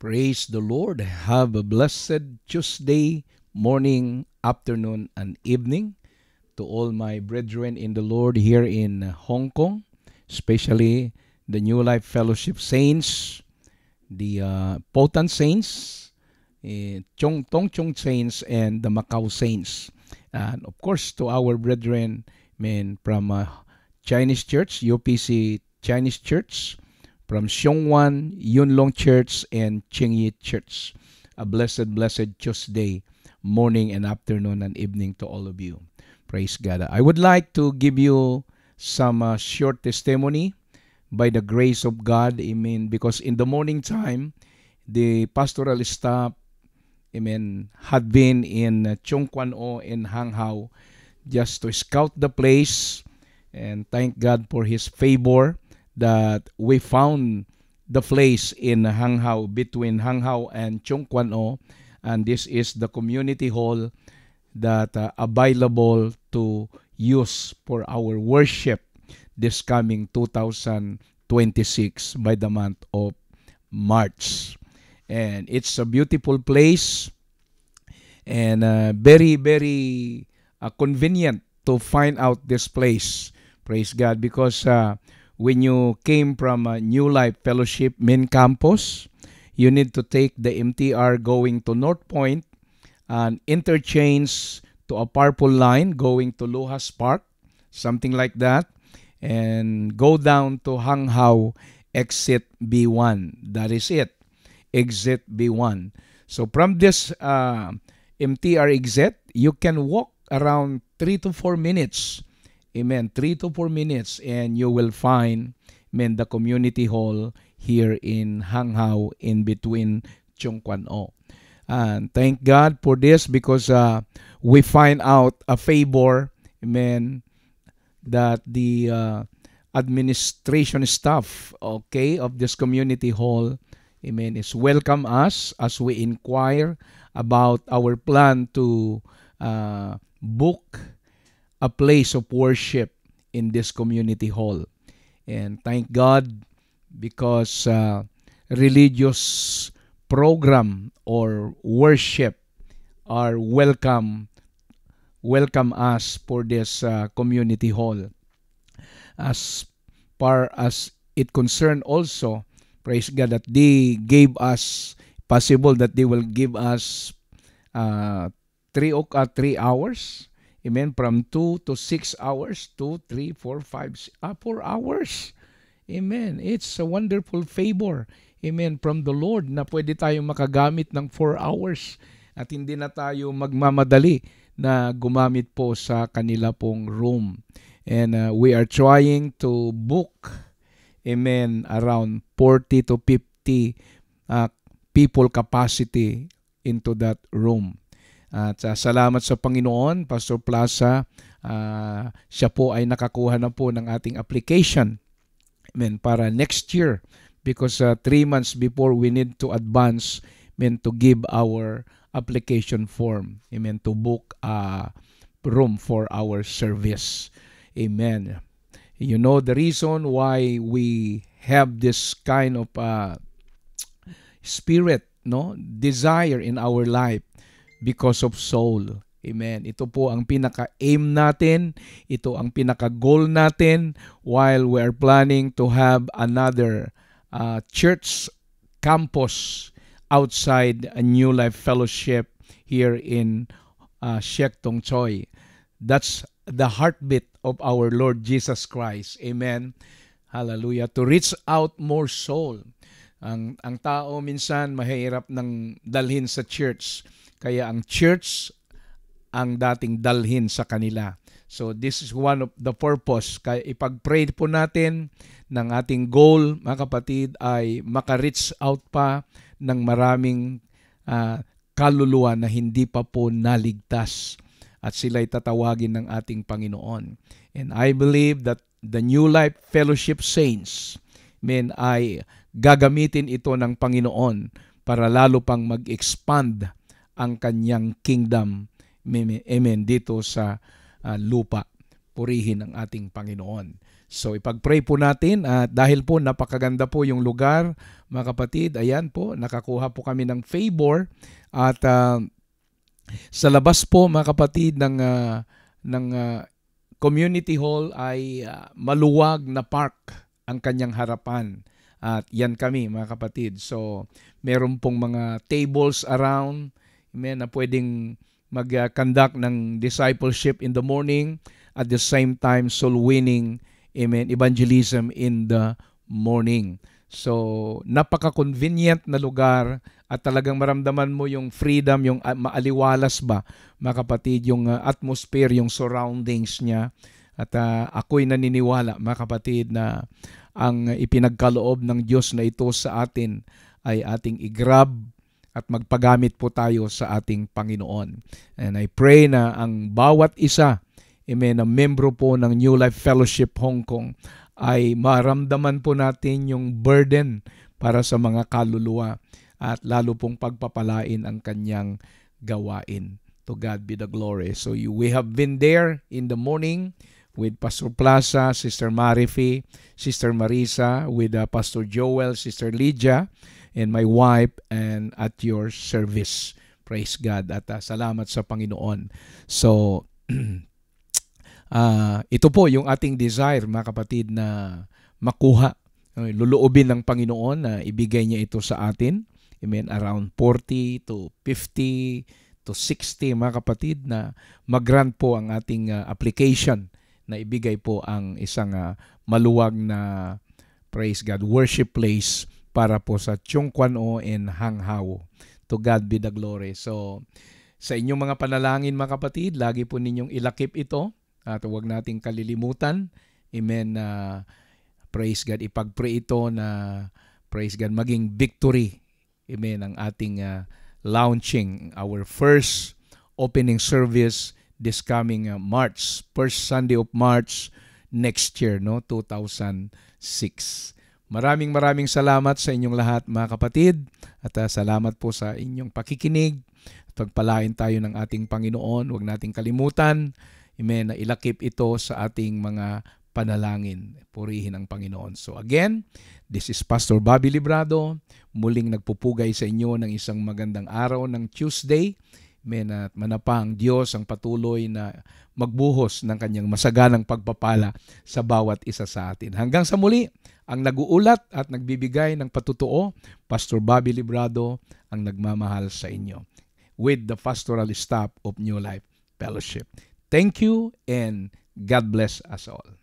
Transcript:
Praise the Lord. Have a blessed Tuesday morning, afternoon, and evening to all my brethren in the Lord here in Hong Kong, especially the New Life Fellowship Saints, the Potan Saints, Tong Chong Saints, and the Macau Saints. And of course, to our brethren from Chinese Church, UPC Chinese Church, from Xiongwan, Yunlong Church, and Qingyi Church. A blessed Tuesday morning and afternoon and evening to all of you. Praise God. I would like to give you some short testimony by the grace of God. Amen. Because in the morning time, the pastoral staff, amen, had been in Chung Kwan O in Hang Hao just to scout the place, and thank God for His favor that we found the place in Hang Hao, between Hang Hao and Chung Kwan O, and this is the community hall that available to use for our worship this coming 2026 by the month of March. And it's a beautiful place and very convenient to find out this place. Praise God, because when you came from New Life Fellowship main campus, you need to take the MTR going to North Point and interchange to a purple line going to Luhas Park, something like that, and go down to Hang Hao exit B1. That is it, exit B1. So from this MTR exit, you can walk around 3 to 4 minutes. Amen. 3 to 4 minutes and you will find, amen, the community hall here in Hang Hao in between Chung Kwan O. And thank God for this because we find out a favor, amen, that the administration staff, okay, of this community hall, amen, is welcome us as we inquire about our plan to book a place of worship in this community hall. And thank God because religious program or worship are welcome us for this community hall. As far as it concerned also, praise God, that they gave us, possible that they will give us 3 hours. Amen. From 2 to 6 hours, 2, 3, 4, 5, 4 hours. Amen. It's a wonderful favor. Amen. From the Lord na pwede tayong makagamit ng 4 hours at hindi na tayo magmamadali na gumamit po sa kanila pong room. And we are trying to book, amen, around 40 to 50 people capacity into that room. At salamat sa Panginoon, Pastor Plaza, siya po ay nakakuha na po ng ating application, amen, para next year because 3 months before we need to advance, amen, to give our application form, amen, to book a room for our service. Amen. You know the reason why we have this kind of spirit, no, desire in our life, because of soul. Amen. Ito po ang pinaka-aim natin. Ito ang pinaka-goal natin while we are planning to have another church campus outside a New Life Fellowship here in Shek Tong Choi. That's the heartbeat of our Lord Jesus Christ. Amen. Hallelujah. To reach out more soul. Ang tao minsan mahirap ng dalhin sa church. Kaya ang church ang dating dalhin sa kanila. So this is one of the purpose. Kaya ipag-pray po natin ng ating goal, mga kapatid, ay maka-reach out pa ng maraming kaluluwa na hindi pa po naligtas. At sila'y tatawagin ng ating Panginoon. And I believe that the New Life Fellowship Saints, amen, ay gagamitin ito ng Panginoon para lalo pang mag-expand ang kanyang kingdom, amen, dito sa lupa. Purihin ang ating Panginoon. So ipag-pray po natin at dahil po napakaganda po yung lugar, mga kapatid, ayan po, nakakuha po kami ng favor at sa labas po, mga kapatid, ng community hall ay maluwag na park ang kanyang harapan. At yan kami, mga kapatid. So meron pong mga tables around, amen, na pwedeng mag-conduct ng discipleship in the morning, at the same time soul winning, amen, evangelism in the morning. So napaka-convenient na lugar at talagang maramdaman mo yung freedom, yung maaliwalas ba, mga kapatid, yung atmosphere, yung surroundings niya. At ako'y naniniwala, mga kapatid, na ang ipinagkaloob ng Diyos na ito sa atin ay ating i-grab at magpagamit po tayo sa ating Panginoon. And I pray na ang bawat isa, amen, na membro po ng New Life Fellowship Hong Kong ay maramdaman po natin yung burden para sa mga kaluluwa at lalo pong pagpapalain ang kanyang gawain. To God be the glory. So we have been there in the morning with Pastor Plaza, Sister Marifi, Sister Marisa, with Pastor Joel, Sister Lydia, and my wife, and at your service. Praise God. At salamat sa Panginoon. So, ito po yung ating desire, mga kapatid, na makuha. Luluobin ng Panginoon na ibigay niya ito sa atin. Amen. Around 40 to 50 to 60, mga kapatid, na mag-grant po ang ating application na ibigay po ang isang maluwag na, praise God, worship place para po sa Chung Kwan O and Hang Hao. To God be the glory. So, sa inyong mga panalangin, mga kapatid, lagi po ninyong ilakip ito at huwag nating kalilimutan. Amen. Praise God. Ipag-pray ito na, praise God, maging victory. Amen. Ang ating launching, our first opening service this coming March, first Sunday of March next year, no, 2006. Maraming salamat sa inyong lahat, mga kapatid, at salamat po sa inyong pakikinig. Pagpalain tayo ng ating Panginoon. Huwag nating kalimutan, amen, na ilakip ito sa ating mga panalangin. Purihin ang Panginoon. So again, this is Pastor Bobby Librado, muling nagpupugay sa inyo ng isang magandang araw ng Tuesday. Amen, at manapa ang Diyos ang patuloy na magbuhos ng kanyang masaganang pagpapala sa bawat isa sa atin. Hanggang sa muli, ang nag-uulat at nagbibigay ng patutuo, Pastor Bobby Librado, ang nagmamahal sa inyo with the pastoral staff of New Life Fellowship. Thank you and God bless us all.